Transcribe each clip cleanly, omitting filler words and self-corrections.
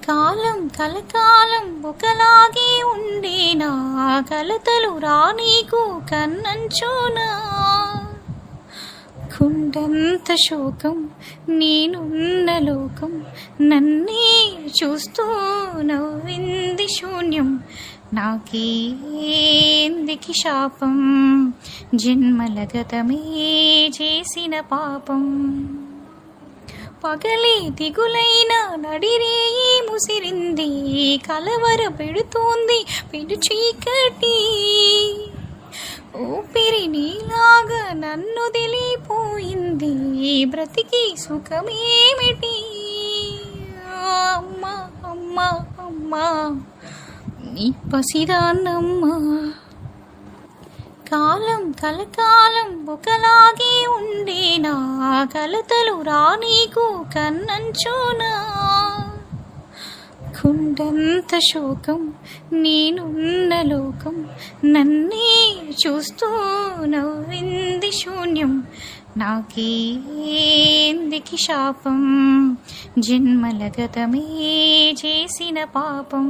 కాలం కలకాలం ఒకలాగే ఉండేనా, కలతలు రానీకు కన్నంచోనా. కుండంత శోకం నేనున్న లోకం, నన్నే చూస్తూ నవ్వింది శూన్యం. నాకేందికి శాపం, జన్మల గతమే చేసిన పాపం. పగలే దిగులైన నడిరేయి ముసిరింది, కలవర పెడుతోంది పెను చీకటి. ఊపిరి నీలాగా నన్ను తెలిపోయింది, బ్రతికి సుఖమేమిటి. అమ్మా అమ్మా అమ్మా నీ పసిదాన్నమ్మా. కాలం కలకాలం ఒకలాగే ఉండేనా, కలతలు రానీకు కన్నంచోనా. కుండంత శోకం నేనున్న లోకం, నన్నే చూస్తూ నవ్వింది శూన్యం. నాకేందికి శాపం, జన్మల గతమే చేసిన పాపం.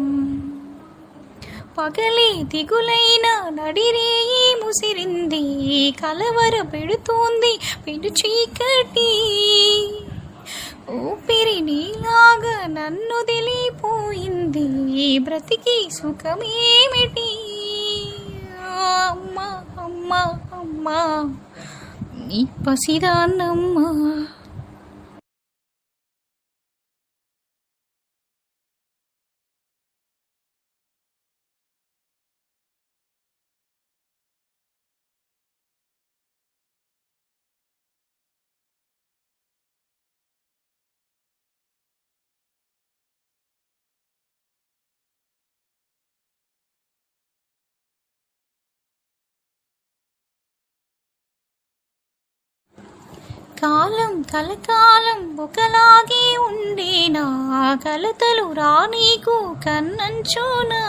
పగలే దిగులైన నడిరేయి ముసిరింది, కలవర పెడుతోంది పెను చీకటి. ఊపిరి నీలాగా నన్ను తెలిపోయింది, బ్రతికి సుఖమేమిటి. అమ్మా అమ్మా అమ్మా నీ పసిదాన్నమ్మా. కాలం కలకాలం ఒకలాగే ఉండేనా, కలతలు రానీకు కన్నంచోనా.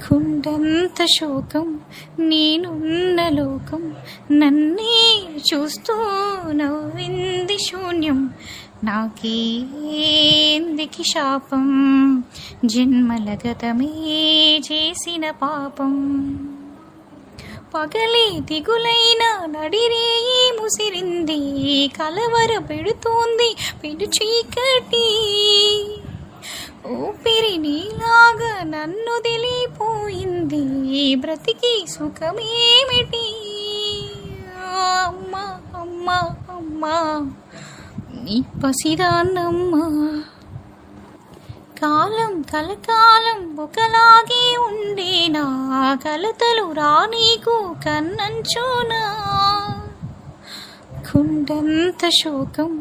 కుండంత శోకం నేనున్న లోకం, నన్నే చూస్తూ నవ్వింది శూన్యం. నాకేందికి శాపం, జన్మల గతమే చేసిన పాపం. పగలే దిగులైన నడిరేయి ముసిరింది, కలవర పెడుతోంది పెను చీకటి. ఊపిరి నీలాగా నన్ను తెలిపోయింది, బ్రతికి సుఖమేమిటి. అమ్మా అమ్మా అమ్మా నీ పసిదాన్నమ్మా. కాలం కలకాలం ఒకలాగే ఉండేనా, కలతలు రానీకు కన్నంచోనా. కుండంత శోకం